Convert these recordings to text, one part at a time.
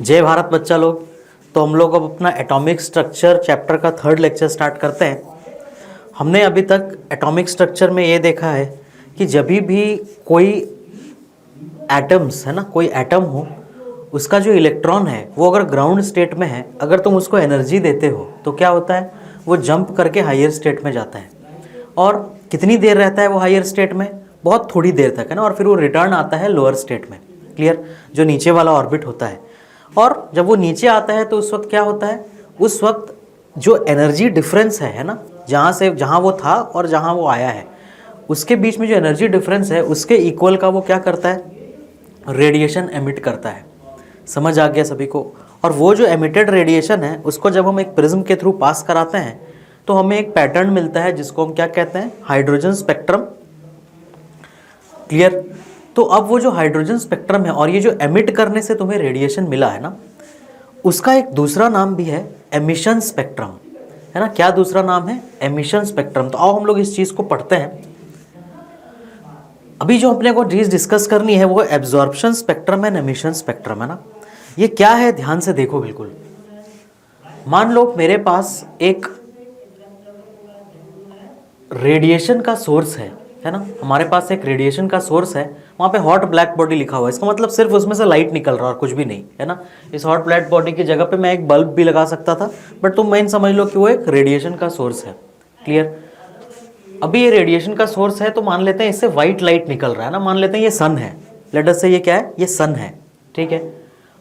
जय भारत बच्चा लोग। तो हम लोग अब अपना एटॉमिक स्ट्रक्चर चैप्टर का 3rd लेक्चर स्टार्ट करते हैं। हमने अभी तक एटॉमिक स्ट्रक्चर में ये देखा है कि जब भी कोई एटम्स है ना, कोई एटम हो, उसका जो इलेक्ट्रॉन है वो अगर ग्राउंड स्टेट में है, अगर तुम उसको एनर्जी देते हो तो क्या होता है, वो जंप करके हायर स्टेट में जाता है। और कितनी देर रहता है वो हायर स्टेट में? बहुत थोड़ी देर तक है ना, और फिर वो रिटर्न आता है लोअर स्टेट में। क्लियर? जो नीचे वाला ऑर्बिट होता है। और जब वो नीचे आता है तो उस वक्त क्या होता है, उस वक्त जो एनर्जी डिफरेंस है ना, जहाँ वो था और जहाँ वो आया है, उसके बीच में जो एनर्जी डिफरेंस है उसके इक्वल का वो क्या करता है, रेडिएशन एमिट करता है। समझ आ गया सभी को? और वो जो एमिटेड रेडिएशन है उसको जब हम एक प्रिज्म के थ्रू पास कराते हैं तो हमें एक पैटर्न मिलता है जिसको हम क्या कहते हैं, हाइड्रोजन स्पेक्ट्रम। क्लियर? तो अब वो जो हाइड्रोजन स्पेक्ट्रम है और ये जो एमिट करने से तुम्हें रेडिएशन मिला है ना, उसका एक दूसरा नाम भी है एमिशन स्पेक्ट्रम, है ना। क्या दूसरा नाम है? Emission spectrum. तो आओ हम लोग इस चीज को पढ़ते हैं। अभी जो अपने को चीज डिस्कस करनी है वो absorption spectrum and emission spectrum, है ना। ये क्या है, ध्यान से देखो बिल्कुल। मान लो मेरे पास एक रेडिएशन का सोर्स है ना, हमारे पास एक रेडिएशन का सोर्स है, वहाँ पे हॉट ब्लैक बॉडी लिखा हुआ है। इसका मतलब सिर्फ उसमें से लाइट निकल रहा है और कुछ भी नहीं, है ना। इस हॉट ब्लैक बॉडी की जगह पे मैं एक बल्ब भी लगा सकता था, बट तुम मेन समझ लो कि वो एक रेडिएशन का सोर्स है। क्लियर? अभी ये रेडिएशन का सोर्स है तो मान लेते हैं इससे व्हाइट लाइट निकल रहा है ना, मान लेते हैं ये सन है। लेट अस से ये क्या है, ये सन है, ठीक है।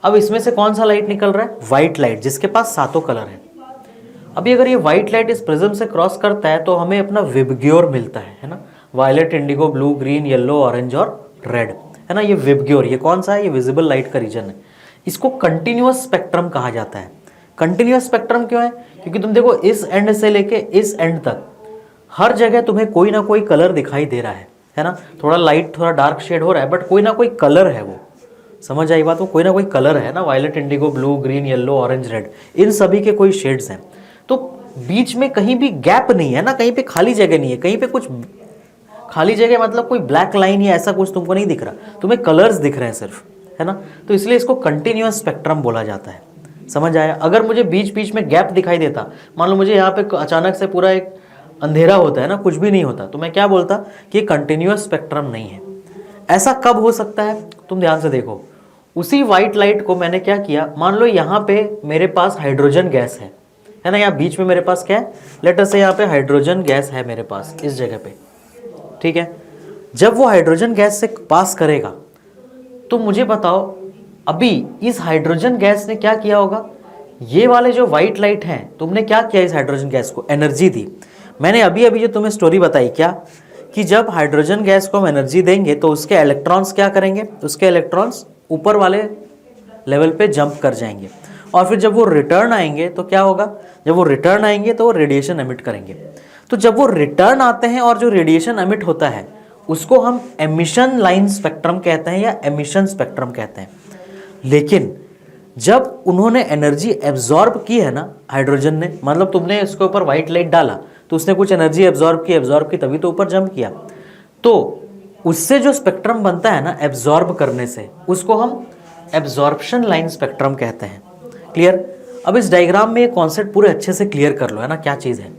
अब इसमें से कौन सा लाइट निकल रहा है? व्हाइट लाइट, जिसके पास सातों कलर है। अभी अगर ये व्हाइट लाइट इस प्रिज्म से क्रॉस करता है तो हमें अपना विबग्योर मिलता है ना। Violet, indigo, blue, green, yellow, orange और रेड, है ना। ये विबग्योर, ये कौन सा है? ये विजिबल लाइट का रीजन है। इसको कंटिन्यूअस स्पेक्ट्रम कहा जाता है। कंटिन्यूअस स्पेक्ट्रम क्यों है? क्योंकि तुम देखो इस एंड से लेके इस एंड तक हर जगह तुम्हें कोई ना कोई कलर दिखाई दे रहा है ना। थोड़ा लाइट, थोड़ा डार्क शेड हो रहा है, बट कोई ना कोई कलर है। वो समझ आई बात? वो कोई ना कोई कलर है ना। Violet, indigo, blue, green, yellow, orange, red, इन सभी के कोई शेड्स हैं। तो बीच में कहीं भी गैप नहीं है ना, कहीं पे खाली जगह नहीं है। कहीं पे कुछ खाली जगह मतलब कोई ब्लैक लाइन या ऐसा कुछ तुमको नहीं दिख रहा, तुम्हें कलर्स दिख रहे हैं सिर्फ, है ना। तो इसलिए इसको कंटिन्यूअस स्पेक्ट्रम बोला जाता है। समझ आया? अगर मुझे बीच बीच में गैप दिखाई देता, मान लो मुझे यहाँ पे अचानक से पूरा एक अंधेरा होता है ना, कुछ भी नहीं होता, तो मैं क्या बोलता कि कंटिन्यूअस स्पेक्ट्रम नहीं है। ऐसा कब हो सकता है? तुम ध्यान से देखो। उसी व्हाइट लाइट को मैंने क्या किया, मान लो यहाँ पे मेरे पास हाइड्रोजन गैस है ना। यहाँ बीच में मेरे पास क्या है, लेट अस से यहाँ पे हाइड्रोजन गैस है मेरे पास इस जगह पे, ठीक है। जब वो हाइड्रोजन गैस से पास करेगा तो मुझे बताओ अभी इस हाइड्रोजन गैस ने क्या किया होगा। ये वाले जो व्हाइट लाइट हैं, तुमने क्या किया, इस हाइड्रोजन गैस को एनर्जी दी। मैंने अभी अभी जो तुम्हें स्टोरी बताई क्या, कि जब हाइड्रोजन गैस को हम एनर्जी देंगे तो उसके इलेक्ट्रॉन्स क्या करेंगे, उसके इलेक्ट्रॉन्स ऊपर वाले लेवल पे जंप कर जाएंगे। और फिर जब वो रिटर्न आएंगे तो क्या होगा, जब वो रिटर्न आएंगे तो वो रेडिएशन एमिट करेंगे। तो जब वो रिटर्न आते हैं और जो रेडिएशन एमिट होता है उसको हम एमिशन लाइन स्पेक्ट्रम कहते हैं या एमिशन स्पेक्ट्रम कहते हैं। लेकिन जब उन्होंने एनर्जी एब्जॉर्ब की है ना, हाइड्रोजन ने, मतलब तुमने इसके ऊपर व्हाइट लाइट डाला तो उसने कुछ एनर्जी एब्जॉर्ब की तभी तो ऊपर जंप किया। तो उससे जो स्पेक्ट्रम बनता है ना एब्जॉर्ब करने से, उसको हम एब्जॉर्प्शन लाइन स्पेक्ट्रम कहते हैं। क्लियर? अब इस डायग्राम में ये कॉन्सेप्ट पूरे अच्छे से क्लियर कर लो, है ना, क्या चीज़ है।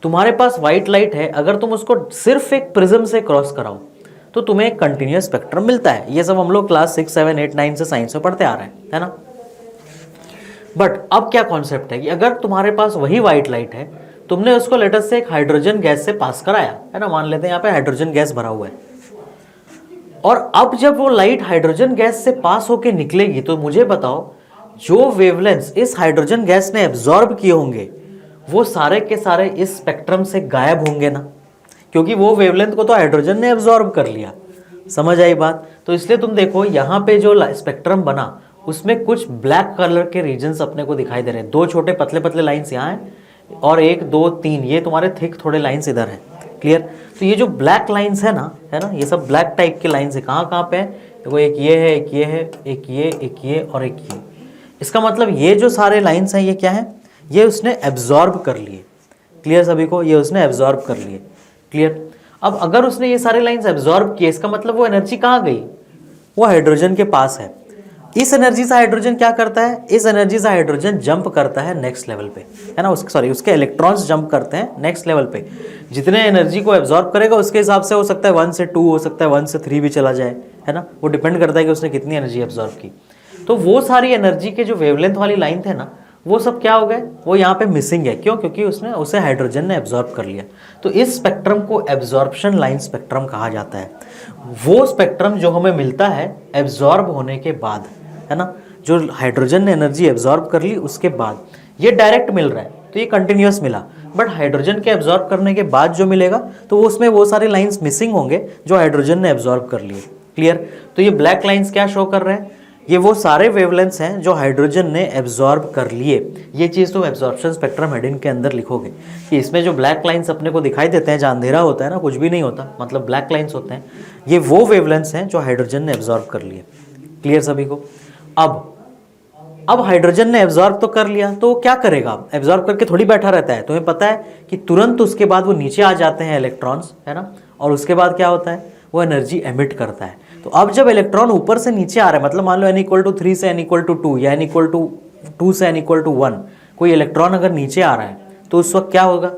तुम्हारे पास व्हाइट लाइट है, अगर तुम उसको सिर्फ एक प्रिज्म से क्रॉस कराओ तो तुम्हें एक कंटिन्यूअस स्पेक्ट्रम मिलता है। ये सब हम लोग क्लास 6, 7, 8, 9 से साइंस में पढ़ते आ रहे हैं, है ना। बट अब क्या कॉन्सेप्ट है कि अगर तुम्हारे पास वही व्हाइट लाइट है, तुमने उसको लेटर से एक हाइड्रोजन गैस से पास कराया, है ना, मान लेते हैं यहाँ पे हाइड्रोजन गैस भरा हुआ है, और अब जब वो लाइट हाइड्रोजन गैस से पास होके निकलेगी तो मुझे बताओ जो वेवलेंथ्स इस हाइड्रोजन गैस ने एब्जॉर्ब किए होंगे वो सारे के सारे इस स्पेक्ट्रम से गायब होंगे ना, क्योंकि वो वेवलेंथ को तो हाइड्रोजन ने एब्जॉर्ब कर लिया। समझ आई बात? तो इसलिए तुम देखो यहाँ पे जो स्पेक्ट्रम बना उसमें कुछ ब्लैक कलर के रीजन्स अपने को दिखाई दे रहे हैं। दो छोटे पतले पतले लाइन्स यहाँ हैं और 1, 2, 3 ये तुम्हारे थिक थोड़े लाइन्स इधर हैं। क्लियर? तो ये जो ब्लैक लाइन्स है ना, ये सब ब्लैक टाइप के लाइन्स है। कहाँ कहाँ पे है देखो, एक ये है, एक ये है, एक ये और एक ये। इसका मतलब ये जो सारे लाइन्स हैं ये क्या है, ये उसने एब्जॉर्ब कर लिए। क्लियर सभी को? ये उसने एब्जॉर्ब कर लिए। क्लियर? अब अगर उसने ये सारे लाइन्स एब्जॉर्ब किए, इसका मतलब वो एनर्जी कहाँ गई, वो हाइड्रोजन के पास है। इस एनर्जी से हाइड्रोजन क्या करता है, इस एनर्जी से हाइड्रोजन जंप करता है नेक्स्ट लेवल पे, है ना, उसके इलेक्ट्रॉन्स जंप करते हैं नेक्स्ट लेवल पे। जितने एनर्जी को एब्जॉर्ब करेगा उसके हिसाब से हो सकता है 1 से 2, हो सकता है 1 से 3 भी चला जाए, है ना, वो डिपेंड करता है कि उसने कितनी एनर्जी एब्जॉर्ब की। तो वो सारी एनर्जी के जो वेवलेंथ वाली लाइन थे ना, वो सब क्या हो गए, वो यहाँ पे मिसिंग है। क्यों? क्योंकि उसे हाइड्रोजन ने एब्जॉर्ब कर लिया। तो इस स्पेक्ट्रम को एब्जॉर्प्शन लाइन स्पेक्ट्रम कहा जाता है। वो स्पेक्ट्रम जो हमें मिलता है एब्जॉर्ब होने के बाद, है ना, जो हाइड्रोजन ने एनर्जी एब्जॉर्ब कर ली उसके बाद, ये डायरेक्ट मिल रहा है तो ये कंटिन्यूअस मिला। बट हाइड्रोजन के एब्जॉर्ब करने के बाद जो मिलेगा तो वो उसमें वो सारे लाइंस मिसिंग होंगे जो हाइड्रोजन ने एब्जॉर्ब कर लिए। क्लियर? तो ये ब्लैक लाइंस क्या शो कर रहे हैं, ये वो सारे वेवलेंथ्स हैं जो हाइड्रोजन ने एब्जॉर्ब कर लिए। ये चीज़ तुम एब्जॉर्प्शन स्पेक्ट्रम हेडिंग के अंदर लिखोगे कि इसमें जो ब्लैक लाइंस अपने को दिखाई देते हैं, जहाँ अंधेरा होता है ना, कुछ भी नहीं होता, मतलब ब्लैक लाइंस होते हैं, ये वो वेवलेंथ्स हैं जो हाइड्रोजन ने एब्जॉर्ब कर लिए। क्लियर सभी को? अब हाइड्रोजन ने एब्जॉर्ब तो कर लिया, तो क्या करेगा? एब्जॉर्ब करके थोड़ी बैठा रहता है। तुम्हें पता है कि तुरंत उसके बाद वो नीचे आ जाते हैं इलेक्ट्रॉन्स, है ना, और उसके बाद क्या होता है, वो एनर्जी एमिट करता है। तो अब जब इलेक्ट्रॉन ऊपर से नीचे आ रहा है, मतलब मान लो n=3 से n=2 या n=2 से n=1, कोई इलेक्ट्रॉन अगर नीचे आ रहा है तो उस वक्त क्या होगा,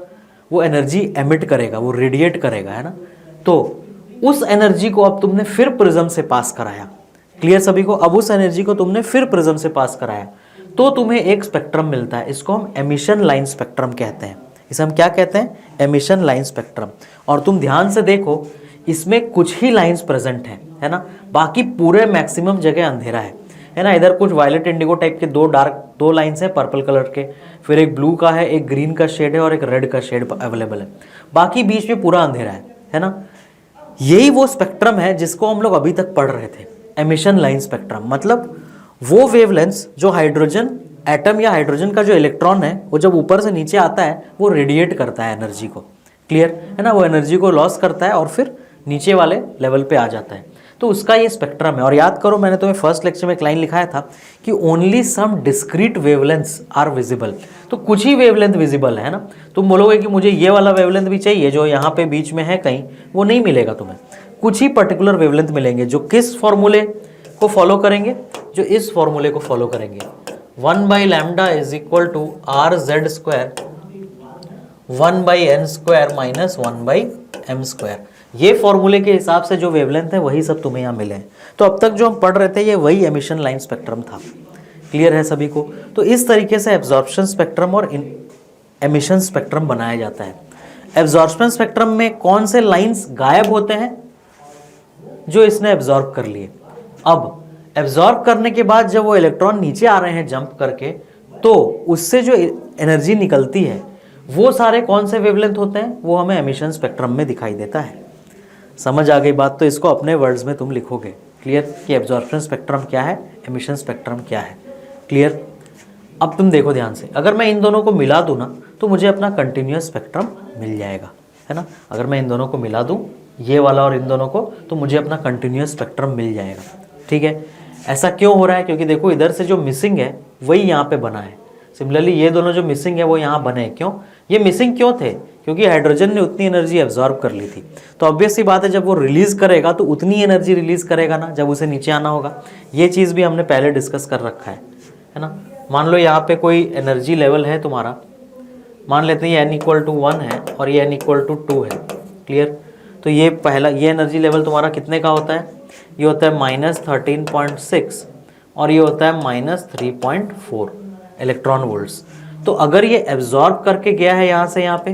वो एनर्जी एमिट करेगा, वो रेडिएट करेगा, है ना। तो उस एनर्जी को अब तुमने फिर प्रिज्म से पास कराया। क्लियर सभी को? अब उस एनर्जी को तुमने फिर प्रिज्म से पास कराया तो तुम्हें एक स्पेक्ट्रम मिलता है। इसको हम एमिशन लाइन स्पेक्ट्रम कहते हैं। इसे हम क्या कहते हैं? Emission line spectrum. और तुम ध्यान से देखो, इसमें कुछ ही लाइंस प्रेजेंट हैं, है ना, बाकी पूरे मैक्सिमम जगह अंधेरा है ना। इधर कुछ वायलेट इंडिगो टाइप के दो लाइंस हैं पर्पल कलर के, फिर एक ब्लू का है, एक ग्रीन का शेड है और एक रेड का शेड अवेलेबल है। बाकी बीच में पूरा अंधेरा है ना। यही वो स्पेक्ट्रम है जिसको हम लोग अभी तक पढ़ रहे थे, एमिशन लाइन स्पेक्ट्रम। मतलब वो वेवलेंथ्स जो हाइड्रोजन एटम या हाइड्रोजन का जो इलेक्ट्रॉन है वो जब ऊपर से नीचे आता है वो रेडिएट करता है एनर्जी को। क्लियर है ना? वो एनर्जी को लॉस करता है और फिर नीचे वाले लेवल पे आ जाता है। तो उसका ये स्पेक्ट्रम है। और याद करो, मैंने तुम्हें फर्स्ट लेक्चर में एक लाइन लिखाया था कि only some discrete wavelengths are visible. तो कुछ ही वेवलेंथ विजिबल है ना। तुम बोलोगे कि मुझे ये वाला वेवलेंथ भी चाहिए जो यहाँ पे बीच में है कहीं, वो नहीं मिलेगा तुम्हें। कुछ ही पर्टिकुलर वेवलेंथ मिलेंगे जो किस फॉर्मूले को फॉलो करेंगे, जो इस फॉर्मूले को फॉलो करेंगे, 1/λ = RZ² 1/n² - 1/m²। ये फॉर्मूले के हिसाब से जो वेवलेंथ है वही सब तुम्हें यहाँ मिले हैं। तो अब तक जो हम पढ़ रहे थे ये वही एमिशन लाइन स्पेक्ट्रम था। क्लियर है सभी को? तो इस तरीके से एब्जॉर्प्शन स्पेक्ट्रम और एमिशन स्पेक्ट्रम बनाया जाता है। एब्जॉर्प्शन स्पेक्ट्रम में कौन से लाइंस गायब होते हैं? जो इसने एब्जॉर्ब कर लिए। अब एब्जॉर्ब करने के बाद जब वो इलेक्ट्रॉन नीचे आ रहे हैं जंप करके, तो उससे जो एनर्जी निकलती है वो सारे कौन से वेवलेंथ होते हैं, वो हमें एमिशन स्पेक्ट्रम में दिखाई देता है। समझ आ गई बात? तो इसको अपने वर्ड्स में तुम लिखोगे। क्लियर? कि एब्जॉर्प्शन स्पेक्ट्रम क्या है, एमिशन स्पेक्ट्रम क्या है। क्लियर? अब तुम देखो ध्यान से, अगर मैं इन दोनों को मिला दूं ना तो मुझे अपना कंटिन्यूअस स्पेक्ट्रम मिल जाएगा, है ना। अगर मैं इन दोनों को मिला दूं, ये वाला और इन दोनों को, तो मुझे अपना कंटिन्यूअस स्पेक्ट्रम मिल जाएगा। ठीक है? ऐसा क्यों हो रहा है? क्योंकि देखो इधर से जो मिसिंग है वही यहाँ पे बना है। सिमिलरली ये दोनों जो मिसिंग है वो यहाँ बने। क्यों ये मिसिंग क्यों थे? क्योंकि हाइड्रोजन ने उतनी एनर्जी एब्जॉर्ब कर ली थी। तो ऑब्वियस सी बात है, जब वो रिलीज करेगा तो उतनी एनर्जी रिलीज करेगा ना जब उसे नीचे आना होगा। ये चीज़ भी हमने पहले डिस्कस कर रखा है ना। मान लो यहाँ पे कोई एनर्जी लेवल है तुम्हारा, मान लेते हैं ये n=1 है और ये n=2 है। क्लियर? तो ये पहला, ये एनर्जी लेवल तुम्हारा कितने का होता है? ये होता है -13.6 और ये होता है -3.4 इलेक्ट्रॉन वोल्ट्स। तो अगर ये एब्जॉर्ब करके गया है यहाँ से यहाँ पे,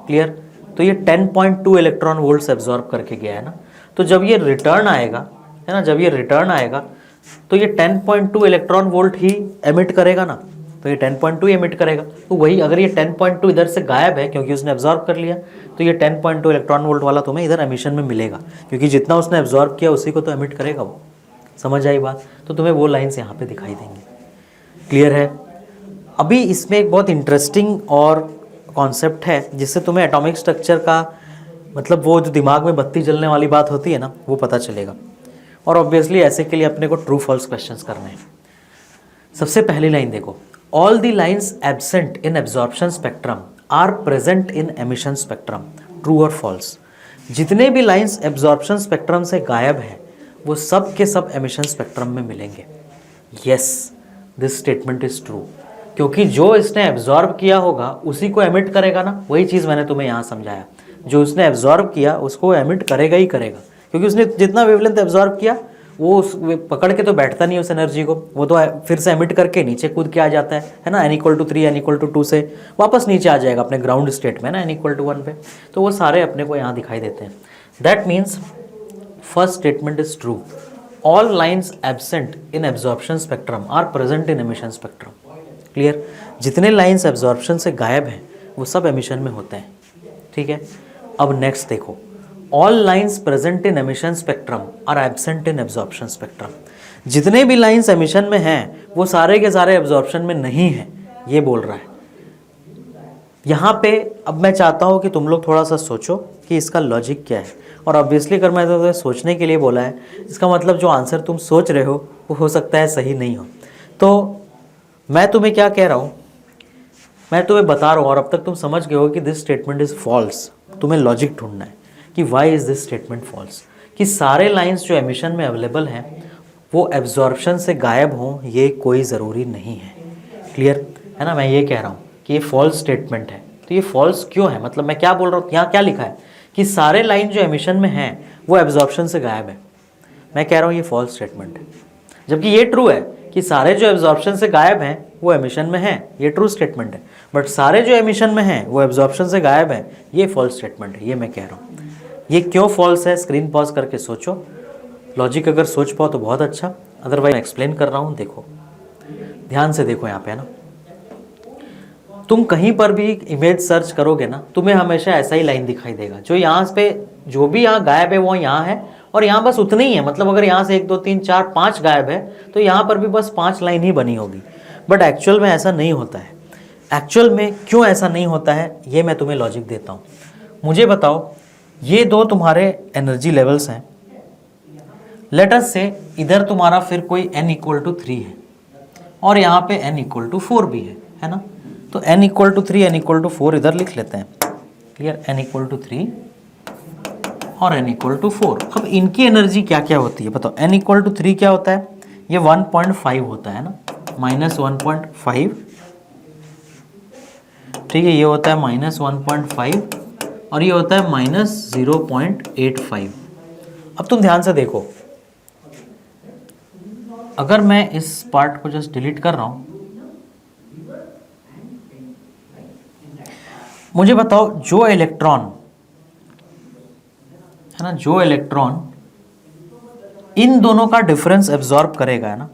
क्लियर, तो ये 10.2 इलेक्ट्रॉन वोल्ट्स एब्जॉर्ब करके गया है ना। तो जब ये रिटर्न आएगा, है ना, जब ये रिटर्न आएगा तो ये 10.2 इलेक्ट्रॉन वोल्ट ही एमिट करेगा ना। तो ये 10.2 एमिट करेगा। तो वही अगर ये 10.2 इधर से गायब है क्योंकि उसने एब्जॉर्ब कर लिया, तो ये 10.2 इलेक्ट्रॉन वोल्ट वाला तुम्हें इधर एमिशन में मिलेगा, क्योंकि जितना उसने एब्जॉर्ब किया उसी को तो एमिट करेगा वो। समझ आई बात? तो तुम्हें वो लाइन्स यहाँ पे दिखाई देंगे। क्लियर है? अभी इसमें एक बहुत इंटरेस्टिंग और कॉन्सेप्ट है जिससे तुम्हें एटॉमिक स्ट्रक्चर का, मतलब वो जो दिमाग में बत्ती जलने वाली बात होती है ना, वो पता चलेगा। और ऑब्वियसली ऐसे के लिए अपने को ट्रू फॉल्स क्वेश्चंस करने हैं। सबसे पहली लाइन देखो, all the lines absent in absorption spectrum are present in emission spectrum. True और फॉल्स? जितने भी लाइन्स एब्जॉर्प्शन स्पेक्ट्रम से गायब हैं वो सब के सब एमिशन स्पेक्ट्रम में मिलेंगे। Yes, this statement is true, क्योंकि जो इसने एब्जॉर्ब किया होगा उसी को एमिट करेगा ना। वही चीज़ मैंने तुम्हें यहाँ समझाया, जो उसने एब्जॉर्ब किया उसको एमिट करेगा ही करेगा, क्योंकि उसने जितना वेवलेंथ एब्जॉर्ब किया वो उस पकड़ के तो बैठता नहीं उस एनर्जी को, वो तो फिर से एमिट करके नीचे कूद के आ जाता है ना। n=3 n=2 से वापस नीचे आ जाएगा अपने ग्राउंड स्टेट में ना, n=1 पे। तो वो सारे अपने को यहाँ दिखाई देते हैं। That means first statement is true, all lines absent in absorption spectrum are present in emission spectrum. Clear, जितने लाइन्स एब्जॉर्प्शन से गायब हैं वो सब एमिशन में होते हैं। ठीक है, अब नेक्स्ट देखो, all lines present in emission spectrum are absent in absorption spectrum. जितने भी लाइन्स एमिशन में हैं वो सारे के सारे एब्जॉर्प्शन में नहीं हैं, ये बोल रहा है यहाँ पे। अब मैं चाहता हूँ कि तुम लोग थोड़ा सा सोचो कि इसका लॉजिक क्या है। और ऑब्वियसली अगर मैं तो सोचने के लिए बोला है, इसका मतलब जो आंसर तुम सोच रहे हो वो हो सकता है सही नहीं हो। तो मैं तुम्हें क्या कह रहा हूँ, मैं तुम्हें बता रहा हूँ, और अब तक तुम समझ गए हो कि दिस स्टेटमेंट इज़ फॉल्स। तुम्हें लॉजिक ढूंढना है कि why is this statement false, कि सारे लाइंस जो एमिशन में अवेलेबल हैं वो एब्जॉर्प्शन से गायब हों, ये कोई ज़रूरी नहीं है। क्लियर है ना, मैं ये कह रहा हूँ कि ये फॉल्स स्टेटमेंट है। तो ये फॉल्स क्यों है, मतलब मैं क्या बोल रहा हूँ, यहाँ क्या लिखा है कि सारे लाइन जो एमिशन में हैं वो एब्जॉर्प्शन से गायब है। मैं कह रहा हूँ ये फॉल्स स्टेटमेंट है, जबकि ये ट्रू है कि सारे जो एब्जॉर्प्शन से गायब हैं वो एमिशन में हैं, ये ट्रू स्टेटमेंट है। बट सारे जो एमिशन में हैं वो एब्जॉर्प्शन से गायब हैं, ये फॉल्स स्टेटमेंट है। ये मैं कह रहा हूँ। ये क्यों फॉल्स है, स्क्रीन पॉज करके सोचो। लॉजिक अगर सोच पाओ तो बहुत अच्छा, अदरवाइज मैं एक्सप्लेन कर रहा हूँ। देखो, ध्यान से देखो यहाँ पे, है ना, तुम कहीं पर भी इमेज सर्च करोगे ना, तुम्हें हमेशा ऐसा ही लाइन दिखाई देगा। जो यहाँ पे जो भी यहाँ गायब है वो यहाँ है, और यहाँ बस उतनी ही है। मतलब अगर यहाँ से 1 2 3 4 5 गायब है तो यहाँ पर भी बस 5 लाइन ही बनी होगी। बट एक्चुअल में ऐसा नहीं होता है। एक्चुअल में क्यों ऐसा नहीं होता है ये मैं तुम्हें लॉजिक देता हूँ। मुझे बताओ, ये दो तुम्हारे एनर्जी लेवल्स हैं। लेट अस से इधर तुम्हारा फिर कोई n=3 है और यहाँ पे n=4 भी है ना। तो n=3 n=4 इधर लिख लेते हैं। क्लियर, n=3 और n=4। अब इनकी एनर्जी क्या क्या होती है बताओ। n=3 क्या होता है, ये 1.5 होता है ना, -1.5। ठीक है, ये होता है -1.5 और ये होता है -0.85। अब तुम ध्यान से देखो, अगर मैं इस पार्ट को जस्ट डिलीट कर रहा हूं, मुझे बताओ जो इलेक्ट्रॉन है ना, जो इलेक्ट्रॉन इन दोनों का डिफरेंस एब्जॉर्ब करेगा, है ना,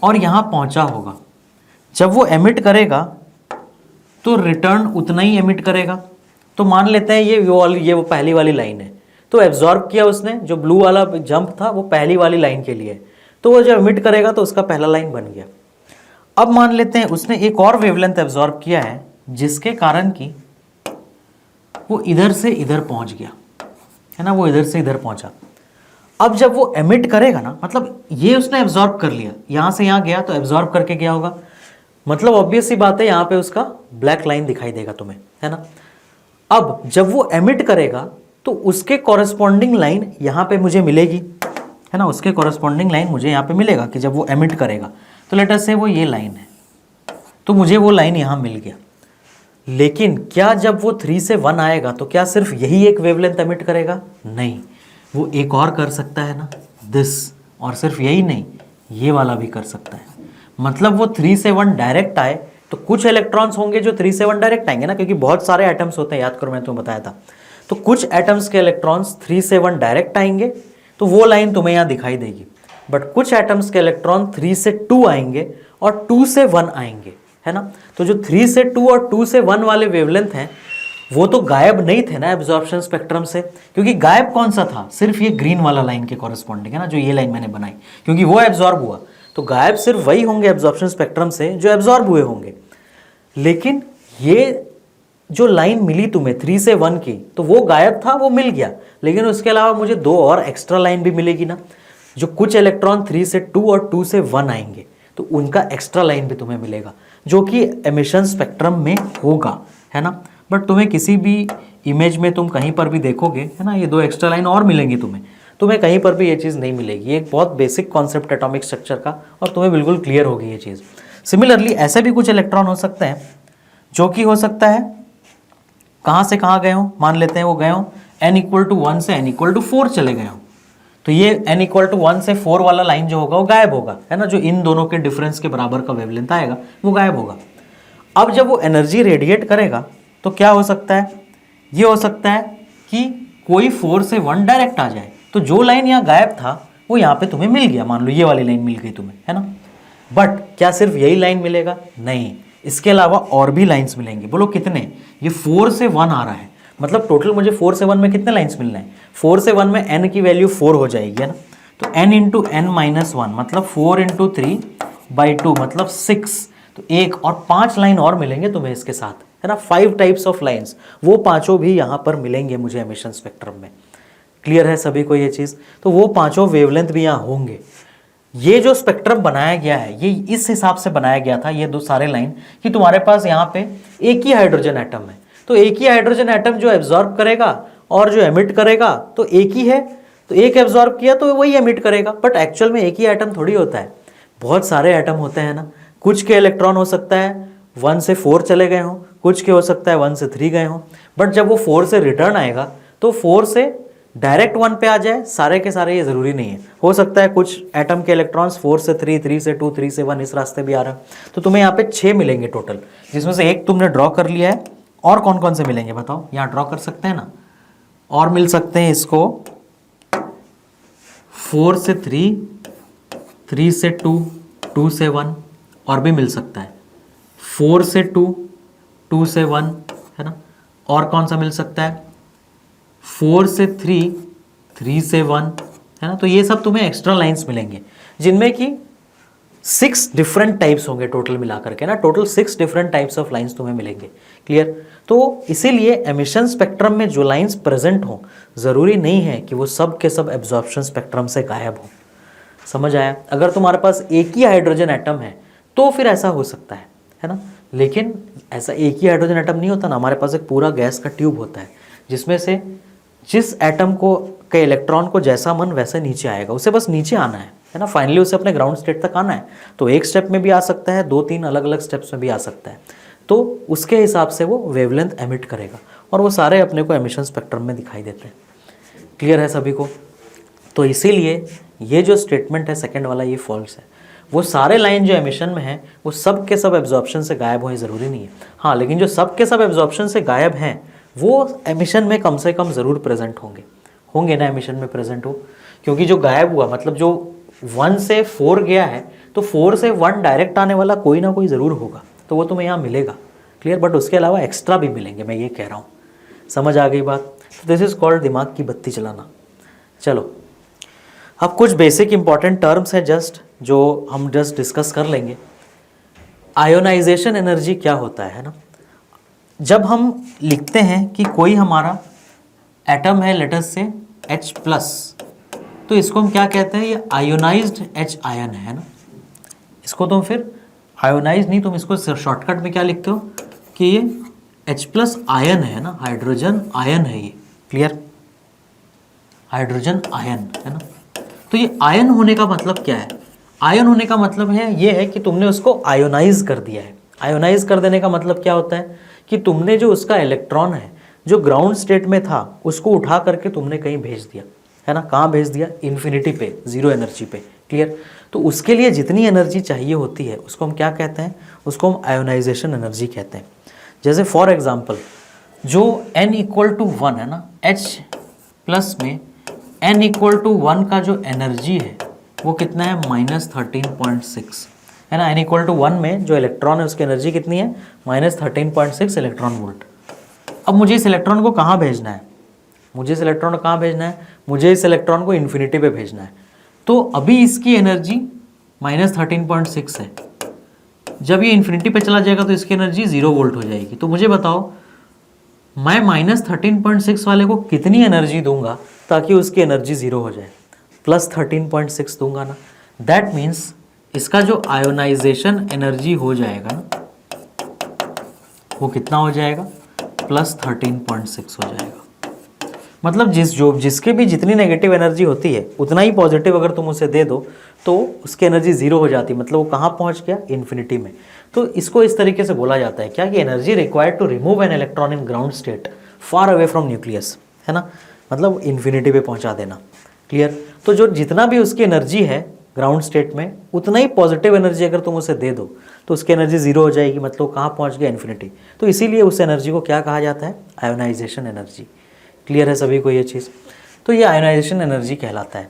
और यहां पहुंचा होगा, जब वो एमिट करेगा तो रिटर्न उतना ही एमिट करेगा। तो मान लेते हैं ये वो पहली वाली लाइन है, तो एब्जॉर्ब किया उसने, जो ब्लू वाला जंप था वो पहली वाली लाइन के लिए, तो वो जब एमिट करेगा तो उसका पहला लाइन बन गया। अब मान लेते हैं उसने एक और वेवलेंथ एब्जॉर्ब किया है जिसके कारण कि वो इधर से इधर पहुंच गया, है ना, वो इधर से इधर पहुंचा। अब जब वो एमिट करेगा ना, मतलब ये उसने एब्जॉर्ब कर लिया, यहां से यहां गया तो एब्जॉर्ब करके गया होगा, मतलब ऑब्वियस सी बात है यहाँ पे उसका ब्लैक लाइन दिखाई देगा तुम्हें, है ना। अब जब वो एमिट करेगा तो उसके कॉरेस्पॉन्डिंग लाइन यहाँ पे मुझे मिलेगी, है ना, उसके कॉरेस्पॉन्डिंग लाइन मुझे यहाँ पे मिलेगा कि जब वो एमिट करेगा। तो लेट अस से वो ये लाइन है, तो मुझे वो लाइन यहाँ मिल गया। लेकिन क्या जब वो 3 से 1 आएगा तो क्या सिर्फ यही एक वेवलेंथ एमिट करेगा? नहीं, वो एक और कर सकता है ना, दिस, और सिर्फ यही नहीं, ये वाला भी कर सकता है। मतलब वो 3 से 1 डायरेक्ट आए तो कुछ इलेक्ट्रॉन्स होंगे जो 3 से 1 डायरेक्ट आएंगे ना, क्योंकि बहुत सारे एटम्स होते हैं, याद करो मैं तुम्हें बताया था। तो कुछ एटम्स के इलेक्ट्रॉन्स 3 से 1 डायरेक्ट आएंगे तो वो लाइन तुम्हें यहाँ दिखाई देगी। बट कुछ एटम्स के इलेक्ट्रॉन 3 से 2 आएंगे और 2 से 1 आएंगे, है ना। तो जो 3 से 2 और 2 से 1 वाले वेवलेंथ हैं वो तो गायब नहीं थे ना एब्जॉर्प्शन स्पेक्ट्रम से, क्योंकि गायब कौन सा था, सिर्फ ये ग्रीन वाला लाइन के कॉरेस्पॉन्डिंग, है ना, जो ये लाइन मैंने बनाई, क्योंकि वो एब्जॉर्ब हुआ। तो गायब सिर्फ वही होंगे एब्जॉर्प्शन स्पेक्ट्रम से जो एब्जॉर्ब हुए होंगे। लेकिन ये जो लाइन मिली तुम्हें 3 से 1 की, तो वो गायब था, वो मिल गया, लेकिन उसके अलावा मुझे 2 और एक्स्ट्रा लाइन भी मिलेगी ना, जो कुछ इलेक्ट्रॉन 3 से 2 और 2 से 1 आएंगे तो उनका एक्स्ट्रा लाइन भी तुम्हें मिलेगा, जो कि एमिशन स्पेक्ट्रम में होगा, है ना। बट तुम्हें किसी भी इमेज में तुम कहीं पर भी देखोगे, है ना, ये 2 एक्स्ट्रा लाइन और मिलेंगी तुम्हें, तुम्हें कहीं पर भी ये चीज़ नहीं मिलेगी। ये एक बहुत बेसिक कॉन्सेप्ट एटॉमिक स्ट्रक्चर का, और तुम्हें बिल्कुल क्लियर होगी ये चीज़। सिमिलरली ऐसे भी कुछ इलेक्ट्रॉन हो सकते हैं जो कि हो सकता है कहाँ से कहाँ गए हो, मान लेते हैं वो गए हो n=1 से n=4 चले गए हो, तो ये n=1 से 4 वाला लाइन जो होगा वो गायब होगा, है ना, जो इन दोनों के डिफरेंस के बराबर का वेवलेंथ आएगा वो गायब होगा। अब जब वो एनर्जी रेडिएट करेगा तो क्या हो सकता है, ये हो सकता है कि कोई 4 से 1 डायरेक्ट आ जाए, तो जो लाइन यहाँ गायब था वो यहाँ पे तुम्हें मिल गया, मान लो ये वाली लाइन मिल गई तुम्हें, है ना। बट क्या सिर्फ यही लाइन मिलेगा, नहीं, इसके अलावा और भी लाइंस मिलेंगे। बोलो कितने, ये 4 से 1 आ रहा है, मतलब टोटल मुझे 4 से 1 में कितने लाइंस मिलना है, 4 से 1 में n की वैल्यू 4 हो जाएगी, है ना, तो n इंटू n माइनस 1 मतलब 4 इंटू 3/2 मतलब 6, तो एक और 5 लाइन और मिलेंगे तुम्हें इसके साथ, है ना, 5 टाइप्स ऑफ लाइंस, वो पांचों भी यहाँ पर मिलेंगे मुझे एमिशन स्पेक्ट्रम में। क्लियर है सभी को ये चीज़, तो वो पांचों वेवलेंथ भी यहाँ होंगे। ये जो स्पेक्ट्रम बनाया गया है ये इस हिसाब से बनाया गया था, ये दो सारे लाइन, कि तुम्हारे पास यहाँ पे एक ही हाइड्रोजन एटम है, तो एक ही हाइड्रोजन एटम जो एब्जॉर्ब करेगा और जो एमिट करेगा तो एक ही है, तो एक एब्जॉर्ब किया तो वही एमिट करेगा। बट एक्चुअल में एक ही एटम थोड़ी होता है, बहुत सारे एटम होते हैं ना, कुछ के इलेक्ट्रॉन हो सकता है 1 से 4 चले गए हों, कुछ के हो सकता है 1 से 3 गए हों, बट जब वो 4 से रिटर्न आएगा तो 4 से डायरेक्ट 1 पे आ जाए सारे के सारे, ये ज़रूरी नहीं है, हो सकता है कुछ एटम के इलेक्ट्रॉन्स 4 से 3, 3 से 2, 3 से 1 इस रास्ते भी आ रहा है, तो तुम्हें यहाँ पे 6 मिलेंगे टोटल, जिसमें से एक तुमने ड्रॉ कर लिया है। और कौन कौन से मिलेंगे बताओ, यहाँ ड्रॉ कर सकते हैं ना, और मिल सकते हैं इसको 4 से 3, 3 से 2, 2 से 1, और भी मिल सकता है 4 से 2, 2 से 1, है ना, और कौन सा मिल सकता है 4 से 3, 3 से 1, है ना। तो ये सब तुम्हें एक्स्ट्रा लाइंस मिलेंगे जिनमें कि 6 डिफरेंट टाइप्स होंगे टोटल मिलाकर के ना, total 6 different types of lines तुम्हें मिलेंगे। क्लियर, तो इसीलिए एमिशन स्पेक्ट्रम में जो लाइंस प्रेजेंट हों ज़रूरी नहीं है कि वो सब के सब एब्जॉर्प्शन स्पेक्ट्रम से गायब हो। समझ आया, अगर तुम्हारे पास एक ही हाइड्रोजन एटम है तो फिर ऐसा हो सकता है ना, लेकिन ऐसा एक ही हाइड्रोजन एटम नहीं होता ना, हमारे पास एक पूरा गैस का ट्यूब होता है जिसमें से जिस एटम को के इलेक्ट्रॉन को जैसा मन वैसे नीचे आएगा, उसे बस नीचे आना है ना, फाइनली उसे अपने ग्राउंड स्टेट तक आना है, तो एक स्टेप में भी आ सकता है, 2-3 अलग अलग स्टेप्स में भी आ सकता है, तो उसके हिसाब से वो वेवलेंथ एमिट करेगा, और वो सारे अपने को एमिशन स्पेक्ट्रम में दिखाई देते हैं। क्लियर है सभी को, तो इसीलिए ये जो स्टेटमेंट है सेकेंड वाला ये फॉल्स है, वो सारे लाइन जो एमिशन में है वो सब के सब एब्जॉर्प्शन से गायब हो ज़रूरी नहीं है, हाँ, लेकिन जो सब के सब एब्जॉर्प्शन से गायब हैं वो एमिशन में कम से कम ज़रूर प्रेजेंट होंगे ना, एमिशन में प्रेजेंट हो, क्योंकि जो गायब हुआ मतलब जो 1 से 4 गया है तो 4 से 1 डायरेक्ट आने वाला कोई ना कोई ज़रूर होगा, तो वो तुम्हें यहाँ मिलेगा। क्लियर, बट उसके अलावा एक्स्ट्रा भी मिलेंगे, मैं ये कह रहा हूँ। समझ आ गई बात, तो दिस इज़ कॉल्ड दिमाग की बत्ती चलाना। चलो अब कुछ बेसिक इंपॉर्टेंट टर्म्स हैं जस्ट जो हम जस्ट डिस्कस कर लेंगे। आयोनाइजेशन एनर्जी क्या होता है ना, जब हम लिखते हैं कि कोई हमारा एटम है लेटर से H+, तो इसको हम क्या कहते हैं, ये आयोनाइज्ड H आयन है ना, इसको तुम फिर आयोनाइज नहीं, तुम इसको शॉर्टकट में क्या लिखते हो कि ये H+ आयन है ना, हाइड्रोजन आयन है ये। क्लियर, हाइड्रोजन आयन है ना, तो ये आयन होने का मतलब क्या है, आयन होने का मतलब है ये है कि तुमने उसको आयोनाइज कर दिया है। आयोनाइज कर देने का मतलब क्या होता है कि तुमने जो उसका इलेक्ट्रॉन है जो ग्राउंड स्टेट में था उसको उठा करके तुमने कहीं भेज दिया, है ना, कहाँ भेज दिया, इन्फिनिटी पे, जीरो एनर्जी पे। क्लियर, तो उसके लिए जितनी एनर्जी चाहिए होती है उसको हम क्या कहते हैं, उसको हम आयोनाइजेशन एनर्जी कहते हैं। जैसे फॉर एग्जांपल जो n=1 है ना, H+ में n=1 का जो एनर्जी है वो कितना है, -13.6, है ना, n=1 में जो इलेक्ट्रॉन है उसकी एनर्जी कितनी है, -13.6 इलेक्ट्रॉन वोल्ट। अब मुझे इस इलेक्ट्रॉन को कहाँ भेजना है, मुझे इस इलेक्ट्रॉन को कहाँ भेजना है, मुझे इस इलेक्ट्रॉन को इन्फिनिटी पे भेजना है। तो अभी इसकी एनर्जी -13.6 है, जब ये इन्फिनिटी पे चला जाएगा तो इसकी एनर्जी 0 वोल्ट हो जाएगी। तो मुझे बताओ मैं -13.6 वाले को कितनी एनर्जी दूंगा ताकि उसकी एनर्जी 0 हो जाए, +13.6 दूंगा ना, दैट मीन्स इसका जो आयोनाइजेशन एनर्जी हो जाएगा ना वो कितना हो जाएगा, +13.6 हो जाएगा। मतलब जिसके भी जितनी नेगेटिव एनर्जी होती है उतना ही पॉजिटिव अगर तुम उसे दे दो तो उसकी एनर्जी जीरो हो जाती है, मतलब वो कहाँ पहुँच गया, इन्फिनिटी में। तो इसको इस तरीके से बोला जाता है क्या कि energy required to remove an electron in ground state far away from nucleus, है ना, मतलब इन्फिनिटी पे पहुँचा देना। क्लियर। तो जो जितना भी उसकी एनर्जी है ग्राउंड स्टेट में उतना ही पॉजिटिव एनर्जी अगर तुम उसे दे दो तो उसकी एनर्जी जीरो हो जाएगी, मतलब कहाँ पहुँच गया, इन्फिनिटी। तो इसीलिए उस एनर्जी को क्या कहा जाता है, आयोनाइजेशन एनर्जी। क्लियर है सभी को ये चीज़। तो ये आयोनाइजेशन एनर्जी कहलाता है।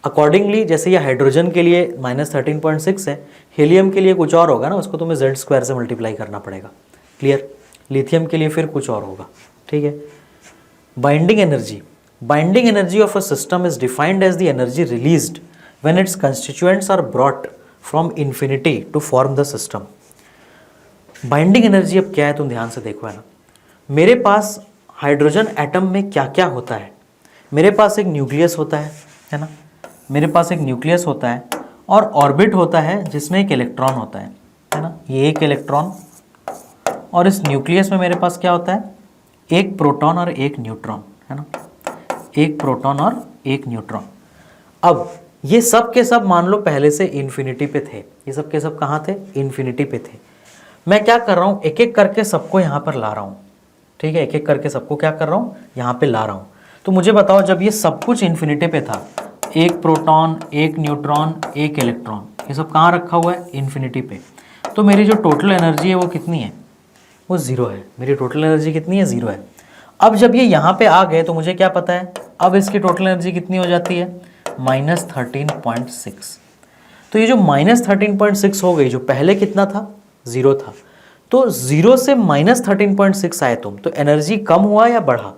अकॉर्डिंगली जैसे ये हाइड्रोजन के लिए -13.6 है, हीलियम के लिए कुछ और होगा ना, उसको तुम्हें Z² से मल्टीप्लाई करना पड़ेगा। क्लियर। लिथियम के लिए फिर कुछ और होगा। ठीक है। Binding energy of a system is defined as the energy released when its constituents are brought from infinity to form the system. Binding energy अब क्या है तुम ध्यान से देखो, है ना। मेरे पास हाइड्रोजन एटम में क्या क्या होता है, मेरे पास एक न्यूक्लियस होता है ना, मेरे पास एक न्यूक्लियस होता है और ऑर्बिट होता है जिसमें एक इलेक्ट्रॉन होता है ना, ये एक इलेक्ट्रॉन, और इस न्यूक्लियस में मेरे पास क्या होता है, एक प्रोटॉन और एक न्यूट्रॉन, है ना, एक प्रोटॉन और एक न्यूट्रॉन। अब ये सब के सब मान लो पहले से इन्फिनिटी पे थे, ये सब के सब कहाँ थे, इन्फिनिटी पे थे। मैं क्या कर रहा हूँ, एक एक करके सबको यहाँ पर ला रहा हूँ। ठीक है, एक एक करके सबको क्या कर रहा हूँ, यहाँ पे ला रहा हूँ। तो मुझे बताओ जब ये सब कुछ इन्फिनिटी पे था, एक प्रोटॉन, एक न्यूट्रॉन, एक इलेक्ट्रॉन, ये सब कहाँ रखा हुआ है, इन्फिनिटी पे। तो मेरी जो टोटल एनर्जी है वो कितनी है, वो ज़ीरो है। मेरी टोटल एनर्जी कितनी है, ज़ीरो है। अब जब ये यहाँ पे आ गए तो मुझे क्या पता है, अब इसकी टोटल एनर्जी कितनी हो जाती है, -13.6। तो ये जो -13.6 हो गई, जो पहले कितना था, ज़ीरो था, तो ज़ीरो से -13.6 आए तुम, तो एनर्जी कम हुआ या बढ़ा,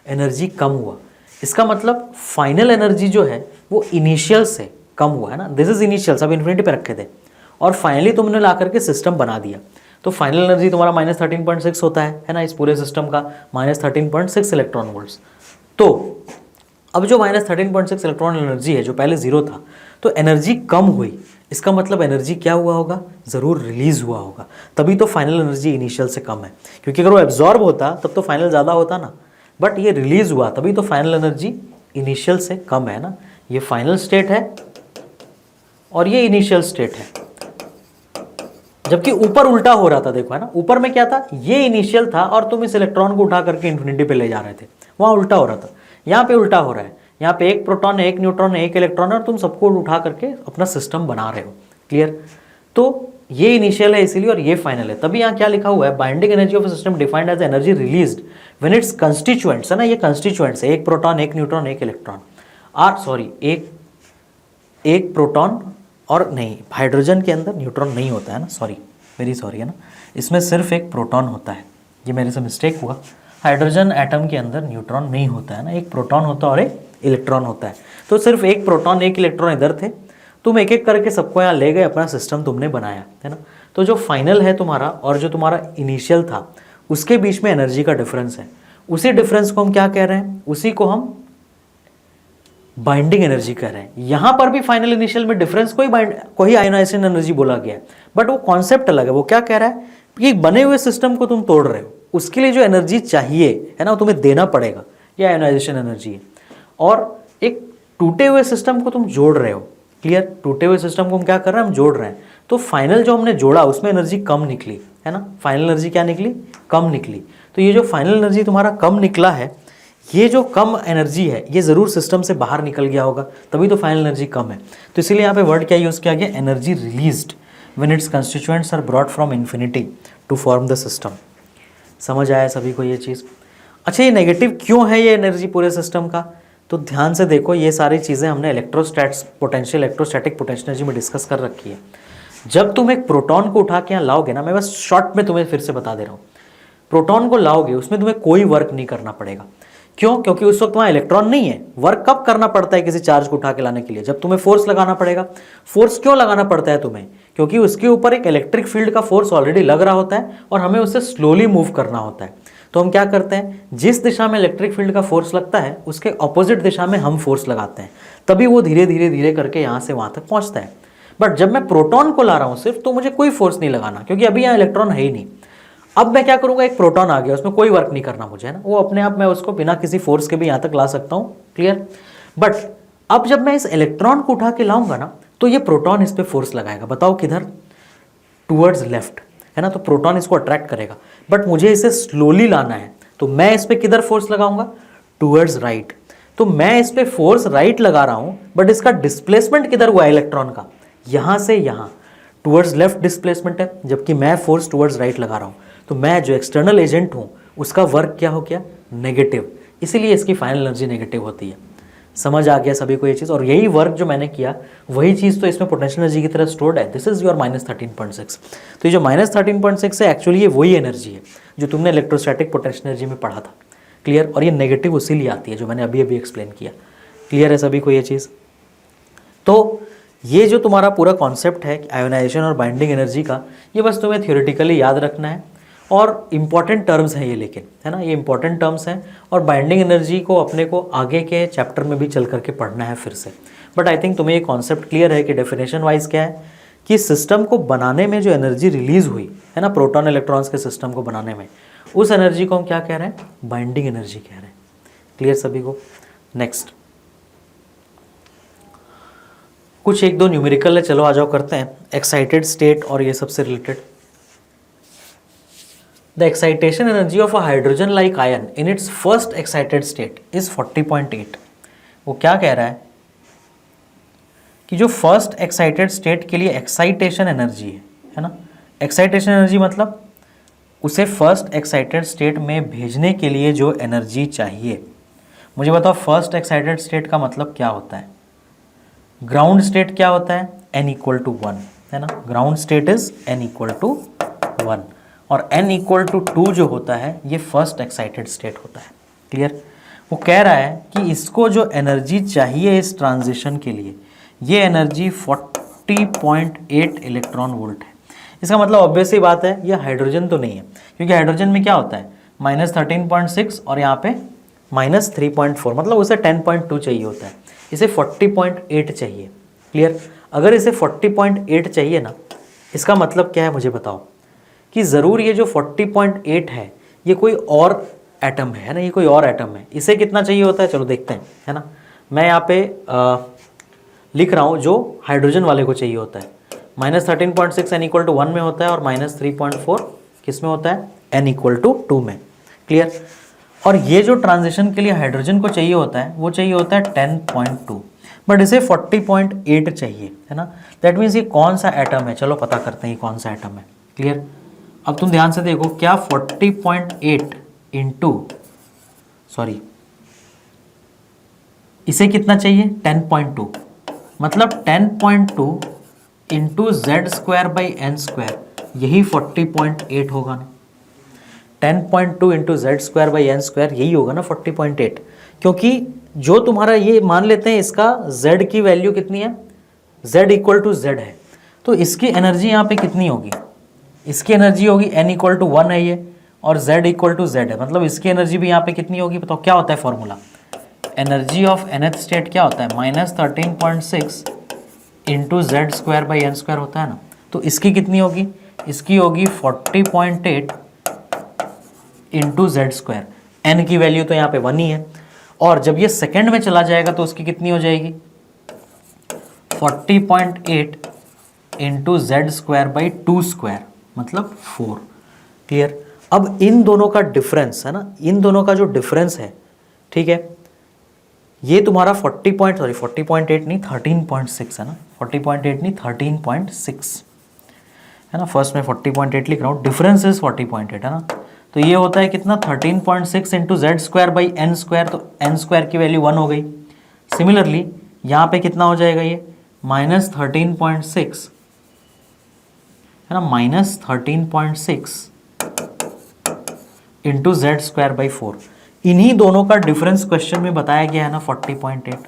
एनर्जी कम हुआ। इसका मतलब फाइनल एनर्जी जो है वो इनिशियल से कम हुआ, है ना। दिस इज इनिशियल, सब इन्फिनिटी पे रखे थे और फाइनली तुमने ला करके सिस्टम बना दिया, तो फाइनल एनर्जी तुम्हारा -13.6 होता है ना, इस पूरे सिस्टम का -13.6 इलेक्ट्रॉन वोल्ट्स। तो अब जो -13.6 इलेक्ट्रॉन एनर्जी है, जो पहले ज़ीरो था, तो एनर्जी कम हुई, इसका मतलब एनर्जी क्या हुआ होगा, ज़रूर रिलीज़ हुआ होगा, तभी तो फाइनल एनर्जी इनिशियल से कम है। क्योंकि अगर वो एब्जॉर्ब होता तब तो फाइनल ज़्यादा होता ना, बट ये रिलीज़ हुआ तभी तो फाइनल एनर्जी इनिशियल से कम है ना। ये फाइनल स्टेट है और ये इनिशियल स्टेट है, जबकि ऊपर उल्टा हो रहा था, देखो, है ना। ऊपर में क्या था, ये इनिशियल था और तुम इस इलेक्ट्रॉन को उठा करके इन्फिनिटी पे ले जा रहे थे, वहाँ उल्टा हो रहा था। यहाँ पे उल्टा हो रहा है, यहाँ पे एक प्रोटॉन है, एक न्यूट्रॉन है, एक इलेक्ट्रॉन है और तुम सबको उठा करके अपना सिस्टम बना रहे हो। क्लियर। तो ये इनिशियल है इसीलिए और ये फाइनल है, तभी यहाँ क्या लिखा हुआ है, binding energy of system defined as energy released when its constituents, है ना, ये कंस्टिट्यूएंट्स है, एक प्रोटॉन, एक न्यूट्रॉन, एक इलेक्ट्रॉन, एक प्रोटॉन, और नहीं, हाइड्रोजन के अंदर न्यूट्रॉन नहीं होता है ना, सॉरी, वेरी सॉरी, है ना, इसमें सिर्फ एक प्रोटॉन होता है, ये मेरे से मिस्टेक हुआ। हाइड्रोजन एटम के अंदर न्यूट्रॉन नहीं होता है ना, एक प्रोटॉन होता है और एक इलेक्ट्रॉन होता है। तो सिर्फ एक प्रोटॉन, एक इलेक्ट्रॉन इधर थे, तुम एक एक करके सबको यहाँ ले गए, अपना सिस्टम तुमने बनाया, है ना। तो जो फाइनल है तुम्हारा और जो तुम्हारा इनिशियल था, उसके बीच में एनर्जी का डिफरेंस है, उसी डिफरेंस को हम क्या कह रहे हैं, उसी को हम बाइंडिंग एनर्जी कह रहे हैं। यहां पर भी फाइनल इनिशियल में डिफरेंस कोई आयोनाइजेशन एनर्जी बोला गया है, बट वो कॉन्सेप्ट अलग है। वो क्या कह रहा है कि बने हुए सिस्टम को तुम तोड़ रहे हो, उसके लिए जो एनर्जी चाहिए, है ना, वो तुम्हें देना पड़ेगा, ये आयोनाइजेशन एनर्जी है। और एक टूटे हुए सिस्टम को तुम जोड़ रहे हो। क्लियर। टूटे हुए सिस्टम को हम क्या कर रहे हैं, हम जोड़ रहे हैं। तो फाइनल जो हमने जोड़ा उसमें एनर्जी कम निकली, है ना, फाइनल एनर्जी क्या निकली, कम निकली। तो ये जो फाइनल एनर्जी तुम्हारा कम निकला है, ये जो कम एनर्जी है, ये ज़रूर सिस्टम से बाहर निकल गया होगा, तभी तो फाइनल एनर्जी कम है। तो इसीलिए यहाँ पे वर्ड क्या यूज़ किया गया, energy released when its constituents are brought from infinity to form the system. समझ आया सभी को ये चीज़। अच्छा, ये नेगेटिव क्यों है ये एनर्जी पूरे सिस्टम का, तो ध्यान से देखो, ये सारी चीज़ें हमने इलेक्ट्रोस्टैटिक पोटेंशियल एनर्जी में डिस्कस कर रखी है। जब तुम एक प्रोटॉन को उठा के यहाँ लाओगे ना, मैं बस शॉर्ट में तुम्हें फिर से बता दे रहा हूँ, प्रोटॉन को लाओगे उसमें तुम्हें कोई वर्क नहीं करना पड़ेगा। क्यों? क्योंकि उस वक्त वहाँ इलेक्ट्रॉन नहीं है। वर्क कब करना पड़ता है किसी चार्ज को उठा के लाने के लिए, जब तुम्हें फोर्स लगाना पड़ेगा। फोर्स क्यों लगाना पड़ता है तुम्हें, क्योंकि उसके ऊपर एक इलेक्ट्रिक फील्ड का फोर्स ऑलरेडी लग रहा होता है और हमें उससे स्लोली मूव करना होता है। तो हम क्या करते हैं, जिस दिशा में इलेक्ट्रिक फील्ड का फोर्स लगता है उसके ऑपोजिट दिशा में हम फोर्स लगाते हैं, तभी वो धीरे धीरे धीरे करके यहाँ से वहाँ तक पहुँचता है। बट जब मैं प्रोटॉन को ला रहा हूँ सिर्फ, तो मुझे कोई फोर्स नहीं लगाना, क्योंकि अभी यहाँ इलेक्ट्रॉन है ही नहीं। अब मैं क्या करूंगा, एक प्रोटॉन आ गया, उसमें कोई वर्क नहीं करना मुझे, है ना, वो अपने आप मैं उसको बिना किसी फोर्स के भी यहां तक ला सकता हूं, क्लियर। बट अब जब मैं इस इलेक्ट्रॉन को उठा के लाऊंगा ना, तो ये प्रोटॉन इस पे फोर्स लगाएगा, बताओ किधर, टूवर्ड्स लेफ्ट, है ना, तो प्रोटॉन इसको अट्रैक्ट करेगा। बट मुझे इसे स्लोली लाना है, तो मैं इस पे किधर फोर्स लगाऊंगा, टूवर्ड्स राइट। तो मैं इस पे फोर्स राइट लगा रहा हूं, बट इसका डिस्प्लेसमेंट किधर हुआ है इलेक्ट्रॉन का, यहां से यहां, टूवर्ड्स लेफ्ट डिस्प्लेसमेंट है, जबकि मैं फोर्स टूवर्ड्स राइट लगा रहा हूं। तो मैं जो एक्सटर्नल एजेंट हूं उसका वर्क क्या हो गया, नेगेटिव, इसीलिए इसकी फाइनल एनर्जी नेगेटिव होती है। समझ आ गया सभी को ये चीज़, और यही वर्क जो मैंने किया वही चीज़ तो इसमें पोटेंशियल एनर्जी की तरह स्टोर्ड है। This is your -13.6। तो ये जो -13.6 है एक्चुअली ये वही एनर्जी है जो तुमने इलेक्ट्रोस्टैटिक पोटेंशियल एनर्जी में पढ़ा था, क्लियर। और ये नेगेटिव उसीलिए आती है जो मैंने अभी अभी एक्सप्लेन किया, क्लियर है सभी को ये चीज़। तो ये जो तुम्हारा पूरा कॉन्सेप्ट है आयोनाइजेशन और बाइंडिंग एनर्जी का, ये बस तुम्हें थियोरेटिकली याद रखना है, और इम्पॉर्टेंट टर्म्स हैं ये, लेकिन है ना, ये इंपॉर्टेंट टर्म्स हैं, और बाइंडिंग एनर्जी को अपने को आगे के चैप्टर में भी चल करके पढ़ना है फिर से। बट आई थिंक तुम्हें ये कॉन्सेप्ट क्लियर है कि डेफिनेशन वाइज क्या है, कि सिस्टम को बनाने में जो एनर्जी रिलीज हुई है ना, प्रोटॉन इलेक्ट्रॉन्स के सिस्टम को बनाने में, उस एनर्जी को हम क्या कह रहे हैं, बाइंडिंग एनर्जी कह रहे हैं, क्लियर सभी को। नेक्स्ट कुछ एक दो न्यूमेरिकल है, चलो आ जाओ करते हैं, एक्साइटेड स्टेट और ये सबसे related. The excitation energy of a hydrogen like ion in its first excited state is 40.8। वो क्या कह रहा है कि जो फर्स्ट एक्साइटेड स्टेट के लिए एक्साइटेशन एनर्जी है ना, एक्साइटेशन एनर्जी मतलब उसे फर्स्ट एक्साइटेड स्टेट में भेजने के लिए जो एनर्जी चाहिए। मुझे बताओ फर्स्ट एक्साइटेड स्टेट का मतलब क्या होता है, ग्राउंड स्टेट क्या होता है, n=1, है ना, ग्राउंड स्टेट इज n=1, और n=2 जो होता है ये फर्स्ट एक्साइटेड स्टेट होता है, क्लियर। वो कह रहा है कि इसको जो एनर्जी चाहिए इस ट्रांजिशन के लिए, ये एनर्जी 40.8 इलेक्ट्रॉन वोल्ट है। इसका मतलब ऑब्वियस ही बात है ये हाइड्रोजन तो नहीं है, क्योंकि हाइड्रोजन में क्या होता है -13.6 और यहाँ पे -3.4, मतलब उसे 10.2 चाहिए होता है, इसे 40.8 चाहिए, क्लियर। अगर इसे 40.8 चाहिए ना, इसका मतलब क्या है मुझे बताओ, कि ज़रूर ये जो 40.8 है ये कोई और एटम है ना, ये कोई और एटम है, इसे कितना चाहिए होता है, चलो देखते हैं, है ना। मैं यहाँ पे लिख रहा हूँ जो हाइड्रोजन वाले को चाहिए होता है, -13.6 n=1 में होता है, और -3.4 किस में होता है, n=2 में, क्लियर। और ये जो ट्रांजिशन के लिए हाइड्रोजन को चाहिए होता है वो चाहिए होता है 10.2, बट इसे 40.8 चाहिए, है ना। दैट मीन्स ये कौन सा एटम है, चलो पता करते हैं ये कौन सा एटम है, क्लियर। अब तुम ध्यान से देखो, क्या 40.8 इंटू, सॉरी इसे कितना चाहिए 10.2, मतलब 10.2 इंटू Z²/n², यही 40.8 होगा ना, 10.2 इंटू Z²/n² यही होगा ना 40.8, क्योंकि जो तुम्हारा ये मान लेते हैं इसका Z की वैल्यू कितनी है, Z=Z है, तो इसकी एनर्जी यहाँ पे कितनी होगी, इसकी एनर्जी होगी n=1 है ये, और Z=Z है, मतलब इसकी एनर्जी भी यहाँ पे कितनी होगी, बताओ क्या होता है formula, energy of nth state क्या होता है, -13.6 इंटू Z²/n² होता है ना, तो इसकी कितनी होगी, इसकी होगी 40.8 इंटू Z², n की वैल्यू तो यहाँ पे 1 ही है, और जब ये सेकेंड में चला जाएगा तो उसकी कितनी हो जाएगी 40.8 इंटू Z²/2², मतलब 4, क्लियर। अब इन दोनों का डिफरेंस है ना, इन दोनों का जो डिफरेंस है, ठीक है, ये तुम्हारा 40.8 नहीं 13.6 है ना, 40.8 नहीं 13.6 है ना, फर्स्ट में 40.8 लिख रहा हूँ, डिफरेंस इज 40.8 है ना, तो ये होता है कितना 13.6 इंटू Z²/n², तो n² की वैल्यू 1 हो गई। सिमिलरली यहाँ पे कितना हो जाएगा ये -13.6 है ना, -13.6 इंटू Z²/4, इन्हीं दोनों का डिफरेंस क्वेश्चन में बताया गया है ना 40.8,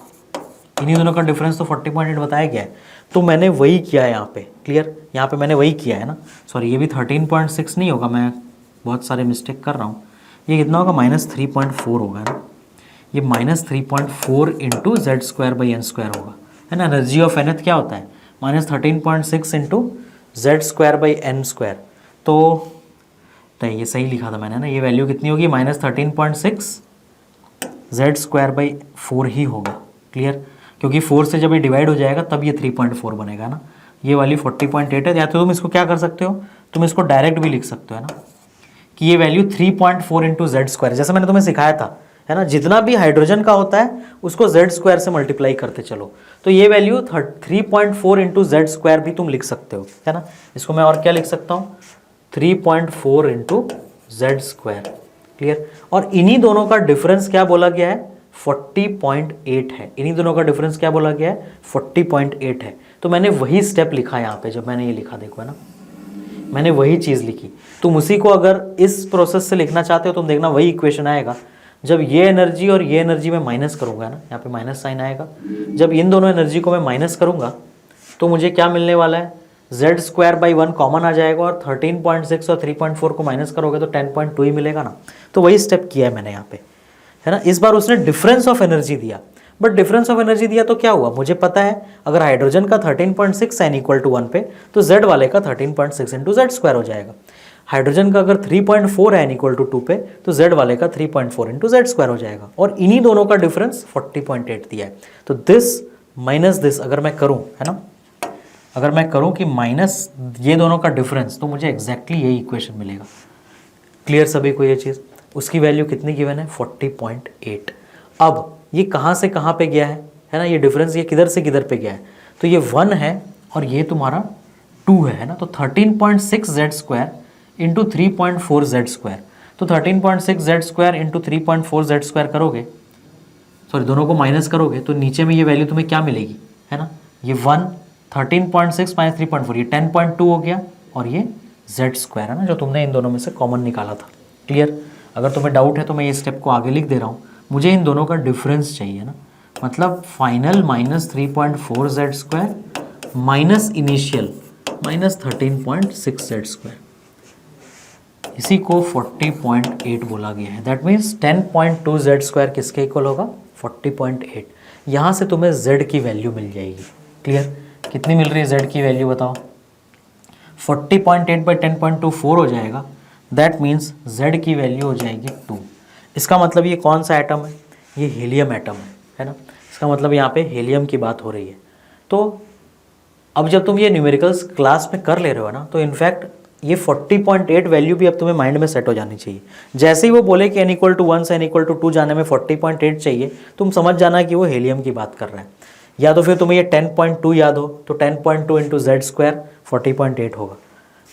इन्हीं दोनों का डिफरेंस तो 40.8 बताया गया है, तो मैंने वही किया है यहाँ पे, क्लियर, यहाँ पे मैंने वही किया है ना, सॉरी ये भी 13.6 नहीं होगा, मैं बहुत सारे मिस्टेक कर रहा हूँ, ये कितना होगा -3.4 होगा ना, ये -3.4 इंटू Z²/n² होगा, है ना। एनर्जी ऑफ nth क्या होता है -13.6 इंटू Z²/n², तो तो ये सही लिखा था मैंने ना, ये वैल्यू कितनी होगी -13.6 Z²/4 ही होगा। क्लियर, क्योंकि 4 से जब ये डिवाइड हो जाएगा तब ये 3.4 बनेगा ना। ये वाली 40.8 है। या तो तुम इसको क्या कर सकते हो, तुम इसको डायरेक्ट भी लिख सकते हो, है ना, कि ये वैल्यू 3.4 इंटू Z², जैसे मैंने तुम्हें सिखाया था, है ना, जितना भी हाइड्रोजन का होता है उसको Z² से मल्टीप्लाई करते चलो। तो ये वैल्यू 3.4 इंटू Z² भी तुम लिख सकते हो, है ना। इसको मैं और क्या लिख सकता हूँ, 3.4 इंटू Z²। क्लियर, और इन्हीं दोनों का डिफरेंस क्या बोला गया है, 40.8 है। इन्हीं दोनों का डिफरेंस क्या बोला गया है, 40.8 है। तो मैंने वही स्टेप लिखा यहाँ पे, जब मैंने ये लिखा, देखो, है ना, मैंने वही चीज़ लिखी। तुम उसी को अगर इस प्रोसेस से लिखना चाहते हो, तुम देखना वही इक्वेशन आएगा। जब ये एनर्जी और ये एनर्जी में माइनस करूँगा ना, यहाँ पे माइनस साइन आएगा। जब इन दोनों एनर्जी को मैं माइनस करूँगा तो मुझे क्या मिलने वाला है, Z²/1 कॉमन आ जाएगा, और 13.6 और 3.4 को माइनस करोगे तो 10.2 ही मिलेगा ना। तो वही स्टेप किया है मैंने यहाँ पे, है ना। इस बार उसने डिफरेंस ऑफ एनर्जी दिया, बट डिफरेंस ऑफ एनर्जी दिया तो क्या हुआ, मुझे पता है अगर हाइड्रोजन का 13.6 n = 1 पे, तो Z वाले का 13.6 इंटू Z² हो जाएगा। हाइड्रोजन का अगर 3.4 n = 2 पे, तो Z वाले का 3.4 इंटू Z² हो जाएगा। और इन्हीं दोनों का डिफरेंस 40.8 दिया है। तो दिस माइनस दिस अगर मैं करूँ, है ना, अगर मैं करूँ कि माइनस ये दोनों का डिफरेंस, तो मुझे एग्जैक्टली यही इक्वेशन मिलेगा। क्लियर सभी को ये चीज़, उसकी वैल्यू कितनी गिवन है, 40.8। अब ये कहाँ से कहाँ पे गया है ना, ये डिफरेंस ये किधर से किधर पे गया है, तो ये 1 है और ये तुम्हारा 2 है ना। तो 13.6 Z² इंटू 3.4 Z², तो 13.6 Z² इंटू 3.4 Z² करोगे, सॉरी दोनों को माइनस करोगे, तो नीचे में ये वैल्यू तुम्हें क्या मिलेगी, है ना, ये 1, 13.6 माइनस 3.4, ये 10.2 हो गया, और ये Z² है ना, जो तुमने इन दोनों में से कॉमन निकाला था। क्लियर, अगर तुम्हें डाउट है तो मैं ये स्टेप को आगे लिख दे रहा हूँ। मुझे इन दोनों का डिफरेंस चाहिए ना, मतलब final -3.4 Z² minus initial -13.6 Z², इसी को 40.8 बोला गया है। दैट मीन्स 10.2 Z² किसके इक्वल होगा, 40.8। यहाँ से तुम्हें Z की वैल्यू मिल जाएगी। क्लियर, कितनी मिल रही है Z की वैल्यू बताओ, 40.8 बाई 10.2 4 हो जाएगा। दैट मीन्स Z की वैल्यू हो जाएगी 2। इसका मतलब ये कौन सा एटम है, ये हीलियम एटम है ना। इसका मतलब यहाँ पे हीलियम की बात हो रही है। तो अब जब तुम ये न्यूमेरिकल्स क्लास में कर ले रहे हो ना, तो इनफैक्ट ये 40.8 वैल्यू भी अब तुम्हें माइंड में सेट हो जानी चाहिए। जैसे ही वो बोले कि n = 1 से n = 2 जाने में 40.8 चाहिए, तुम समझ जाना कि वो हीलियम की बात कर रहा है। या तो फिर तुम्हें ये 10.2 याद हो, तो 10.2 इंटू Z² 40.8 होगा।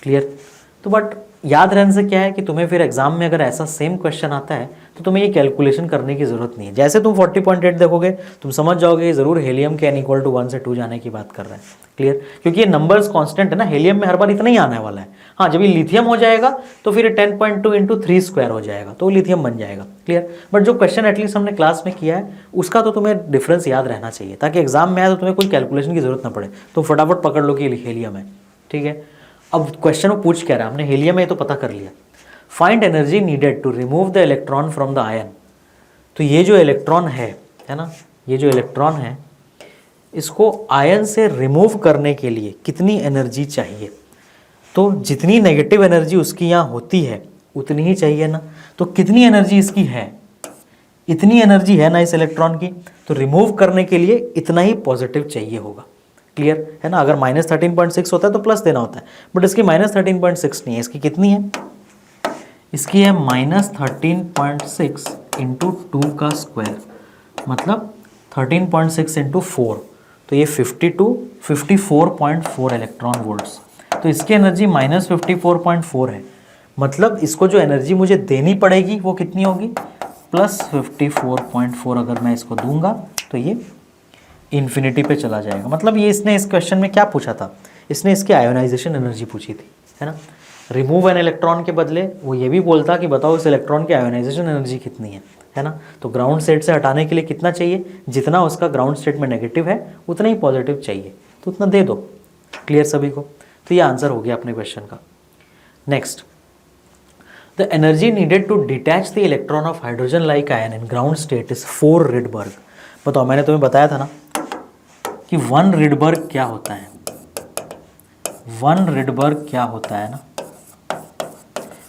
क्लियर, तो बट याद रहने से क्या है कि तुम्हें फिर एग्जाम में अगर ऐसा सेम क्वेश्चन आता है तो तुम्हें ये कैलकुलेशन करने की ज़रूरत नहीं है। जैसे तुम 40.8 देखोगे तुम समझ जाओगे ज़रूर हीलियम के n = 1 से 2 जाने की बात कर रहा है। क्लियर, क्योंकि ये नंबर्स कांस्टेंट है ना, हीलियम में हर बार इतना ही आने वाला है। हाँ, जब ये लिथियम हो जाएगा तो फिर 10.2 इंटू 3² हो जाएगा, तो लिथियम बन जाएगा। क्लियर, बट जो क्वेश्चन एटलीस्ट हमने क्लास में किया है उसका तो तुम्हें डिफरेंस याद रहना चाहिए, ताकि एग्जाम में आए तो तुम्हें कोई कैलकुलेशन की जरूरत ना पड़े, तो फटाफट पकड़ लो कि हीलियम है। ठीक है, अब क्वेश्चन वो पूछ क्या रहा है, हमने हीलियम है तो पता कर लिया। Find energy needed to remove the electron from the ion. तो ये जो इलेक्ट्रॉन है ना, ये जो इलेक्ट्रॉन है, इसको आयन से रिमूव करने के लिए कितनी एनर्जी चाहिए। तो जितनी नेगेटिव एनर्जी उसकी यहाँ होती है उतनी ही चाहिए ना। तो कितनी एनर्जी इसकी है, इतनी एनर्जी है ना इस इलेक्ट्रॉन की, तो रिमूव करने के लिए इतना ही पॉजिटिव चाहिए होगा। क्लियर है ना, अगर -13.6 होता है तो प्लस देना होता है, बट इसकी -13.6 नहीं है, इसकी कितनी है, इसकी है -13.6 इंटू 2 का स्क्वायर, मतलब 13.6 इंटू 4, तो ये 54.4 इलेक्ट्रॉन वोल्ट्स। तो इसकी एनर्जी -54.4 है, मतलब इसको जो एनर्जी मुझे देनी पड़ेगी वो कितनी होगी, +54.4। अगर मैं इसको दूंगा तो ये इन्फिनिटी पे चला जाएगा। मतलब ये इसने इस क्वेश्चन में क्या पूछा था, इसने इसकी आयोनाइजेशन एनर्जी पूछी थी, है ना। रिमूव एन इलेक्ट्रॉन के बदले वो ये भी बोलता कि बताओ इस इलेक्ट्रॉन की आयोनाइजेशन एनर्जी कितनी है ना। तो ग्राउंड स्टेट से हटाने के लिए कितना चाहिए, जितना उसका ग्राउंड स्टेट में नेगेटिव है उतना ही पॉजिटिव चाहिए, तो उतना दे दो। क्लियर सभी को, तो ये आंसर हो गया अपने क्वेश्चन का। Next, the energy needed to detach the electron of hydrogen like ion in ground state is 4 Rydberg. बताओ, मैंने तुम्हें बताया था ना कि 1 रिडबर्ग क्या होता है, 1 रिडबर्ग क्या होता है ना।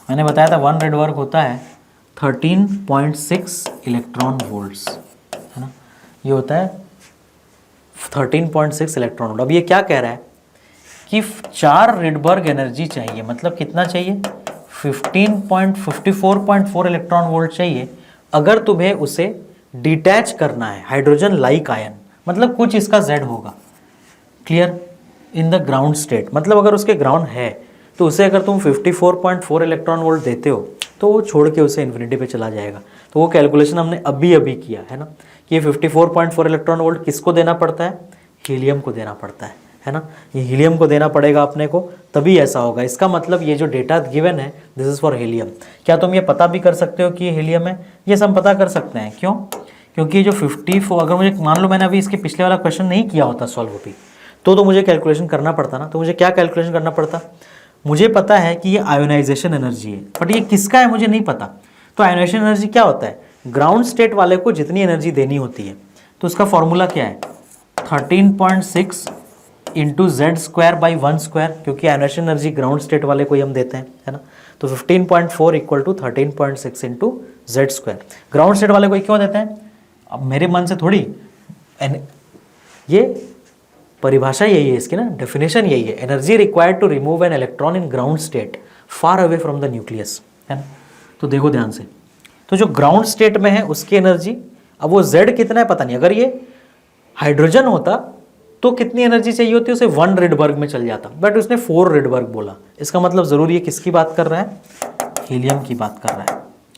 मैंने बताया था 1 रेडबर्ग होता है 13.6 इलेक्ट्रॉन वोल्ट्स, है ना, ये होता है 13.6 इलेक्ट्रॉन वोल्ट। अब ये क्या कह रहा है कि 4 रेडबर्ग एनर्जी चाहिए, मतलब कितना चाहिए 54.4 इलेक्ट्रॉन वोल्ट चाहिए अगर तुम्हें उसे डिटैच करना है हाइड्रोजन लाइक आयन, मतलब कुछ इसका Z होगा, clear, in the ground state, मतलब अगर उसके ग्राउंड है तो उसे अगर तुम 54.4 इलेक्ट्रॉन वोल्ट देते हो तो वो छोड़ के उसे इन्फिनिटी पे चला जाएगा। तो वो कैलकुलेशन हमने अभी किया है ना कि ये 54.4 इलेक्ट्रॉन वोल्ट किसको देना पड़ता है, हीलियम को देना पड़ता है ना, ये हीलियम को देना पड़ेगा अपने को, तभी ऐसा होगा। इसका मतलब ये जो डेटा गिवन है दिस इज फॉर हीलियम। क्या तुम ये पता भी कर सकते हो कि ये हीलियम है? ये हम पता कर सकते हैं, क्यों? क्योंकि जो 54, अगर मुझे मान लो मैंने अभी इसके पिछले वाला क्वेश्चन नहीं किया होता सॉल्व भी, तो मुझे कैलकुलेशन करना पड़ता ना। तो मुझे क्या कैलकुलेशन करना पड़ता, मुझे पता है कि ये आयोनाइजेशन एनर्जी है, बट ये किसका है मुझे नहीं पता। तो आयोनाइजेशन एनर्जी क्या होता है, ग्राउंड स्टेट वाले को जितनी एनर्जी देनी होती है, तो उसका फॉर्मूला क्या है 13.6 इंटू Z² बाई 1², क्योंकि आयोनाइजेशन एनर्जी ग्राउंड स्टेट वाले को ही हम देते हैं, है ना। तो 15.4 equal to 13.6 into Z²। Ground state वाले को क्यों देते हैं, अब मेरे मन से थोड़ी, ये परिभाषा यही है इसकी ना, डेफिनेशन यही है, energy required to remove an electron in ground state far away from the nucleus, है ना। तो देखो ध्यान से, तो जो ग्राउंड स्टेट में है उसकी एनर्जी, अब वो Z कितना है पता नहीं, अगर ये हाइड्रोजन होता तो कितनी एनर्जी चाहिए होती है उसे, 1 रेडबर्ग में चल जाता, बट उसने 4 रेडबर्ग बोला। इसका मतलब जरूर ये किसकी बात कर रहा है, हीलियम की बात कर रहा है,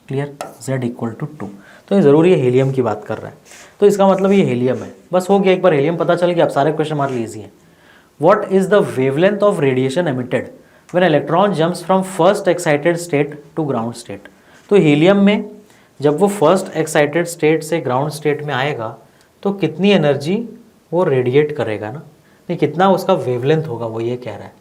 क्लियर, Z इक्वल टू 2, तो ये जरूर ये हीलियम की बात कर रहा है, तो इसका मतलब ये हीलियम है। बस हो गया, एक बार हीलियम पता चल गया, अब सारे क्वेश्चन हमारे लिए ईजी हैं। What is the wavelength of radiation emitted when electron jumps from first excited state to ground state. तो हीलियम में जब वो फर्स्ट एक्साइटेड स्टेट से ग्राउंड स्टेट में आएगा तो कितनी एनर्जी वो रेडिएट करेगा ना, नहीं कितना उसका वेवलेंथ होगा, वो ये कह रहा है।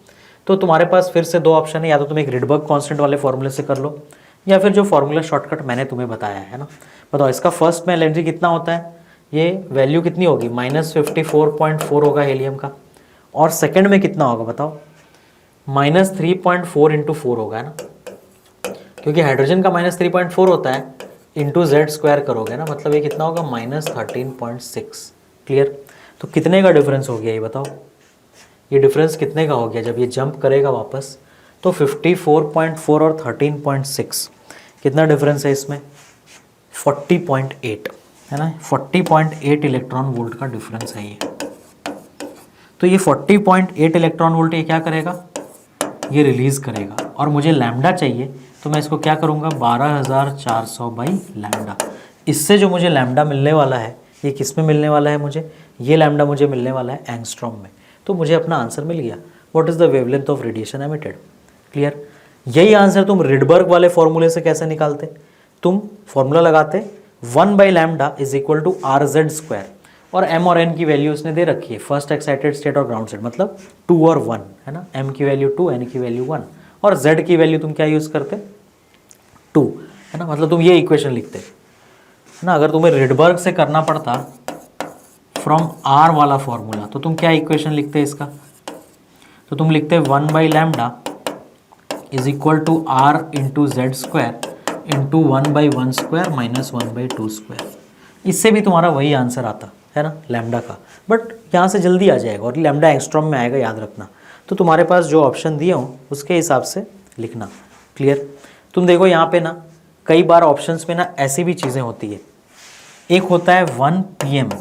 तो तुम्हारे पास फिर से 2 ऑप्शन है, या तो तुम एक रिडबर्ग कांस्टेंट वाले फॉर्मूले से कर लो, या फिर जो फॉर्मूला शॉर्टकट मैंने तुम्हें बताया है ना। बताओ इसका फर्स्ट में एनर्जी कितना होता है, ये वैल्यू कितनी होगी -54.4 होगा हीलियम का, और सेकंड में कितना होगा बताओ, -3.4 इंटू 4 होगा, है ना, क्योंकि हाइड्रोजन का -3.4 होता है, इंटू Z² करोगे ना, मतलब ये कितना होगा -13.6, क्लियर। तो कितने का डिफरेंस हो गया ये बताओ, ये डिफरेंस कितने का हो गया जब ये जंप करेगा वापस, तो 54.4 और 13.6 कितना डिफरेंस है इसमें, 40.8, है ना, 40.8 इलेक्ट्रॉन वोल्ट का डिफरेंस है ये। तो ये 40.8 इलेक्ट्रॉन वोल्ट ये क्या करेगा, ये रिलीज करेगा, और मुझे लैम्डा चाहिए, तो मैं इसको क्या करूँगा 12400 बाई लैम्डा। इससे जो मुझे लैम्डा मिलने वाला है, ये किस में मिलने वाला है मुझे, ये लैम्डा मुझे मिलने वाला है एंगस्ट्रॉम में। तो मुझे अपना आंसर मिल गया, what is the wavelength of radiation emitted, clear. यही आंसर तुम रिडबर्ग वाले फॉर्मूले से कैसे निकालते, तुम फॉर्मूला लगाते 1 by lambda is equal to RZ², और m और n की वैल्यू उसने दे रखी है, फर्स्ट एक्साइटेड स्टेट और ग्राउंड स्टेट, मतलब 2 और 1, है ना, m की वैल्यू 2, n की वैल्यू 1, और z की वैल्यू तुम क्या यूज़ करते 2, है ना, मतलब तुम ये इक्वेशन लिखते, है ना। अगर तुम्हें रिडबर्ग से करना पड़ता फ्रॉम R वाला फॉर्मूला, तो तुम क्या इक्वेशन लिखते इसका, तो तुम लिखते 1 by lambda is equal to R into Z² into 1/1² minus 1/2²। इससे भी तुम्हारा वही आंसर आता है ना लैम्डा का, बट यहाँ से जल्दी आ जाएगा, और लैम्डा एंगस्ट्रॉम में आएगा, याद रखना। तो तुम्हारे पास जो ऑप्शन दिए हों उसके हिसाब से लिखना, क्लियर। तुम देखो यहाँ पे ना कई बार ऑप्शंस में ना ऐसी भी चीज़ें होती है, एक होता है 1 PM,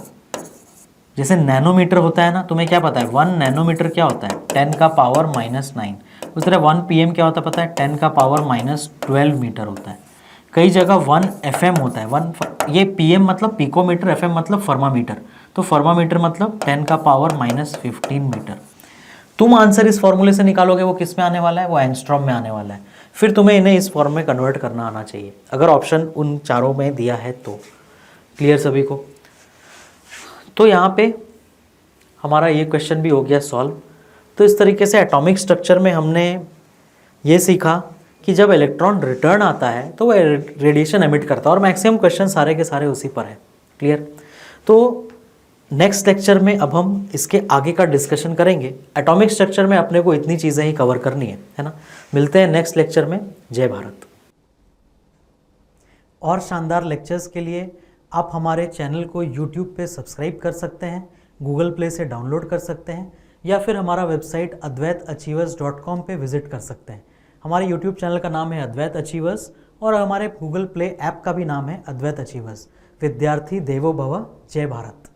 जैसे नैनोमीटर होता है ना, तुम्हें क्या पता है 1 नैनोमीटर क्या होता है 10 का पावर -9, उस तरह 1 PM क्या होता है पता है 10 का पावर -12 मीटर होता है। कई जगह 1 FM होता है, 1 ये PM मतलब पिकोमीटर, FM मतलब फर्मामीटर, तो फर्मामीटर मतलब 10 का पावर -15 मीटर। तुम आंसर इस फॉर्मूले से निकालोगे, वो किस में आने वाला है, वो एंगस्ट्रॉम में आने वाला है। फिर तुम्हें इन्हें इस फॉर्म में कन्वर्ट करना आना चाहिए, अगर ऑप्शन उन चारों में दिया है तो, क्लियर सभी को। तो यहाँ पे हमारा ये क्वेश्चन भी हो गया सॉल्व। तो इस तरीके से एटॉमिक स्ट्रक्चर में हमने ये सीखा कि जब इलेक्ट्रॉन रिटर्न आता है तो वह रेडिएशन एमिट करता है, और मैक्सिमम क्वेश्चन सारे के सारे उसी पर है, क्लियर। तो नेक्स्ट लेक्चर में अब हम इसके आगे का डिस्कशन करेंगे। एटॉमिक स्ट्रक्चर में अपने को इतनी चीज़ें ही कवर करनी है ना। मिलते हैं नेक्स्ट लेक्चर में, जय भारत। और शानदार लेक्चर्स के लिए आप हमारे चैनल को यूट्यूब पे सब्सक्राइब कर सकते हैं, गूगल प्ले से डाउनलोड कर सकते हैं, या फिर हमारा वेबसाइट advaitachievers.com पे विजिट कर सकते हैं। हमारे यूट्यूब चैनल का नाम है अद्वैत अचीवर्स और हमारे गूगल प्ले ऐप का भी नाम है अद्वैत अचीवर्स। विद्यार्थी देवो भव, जय भारत।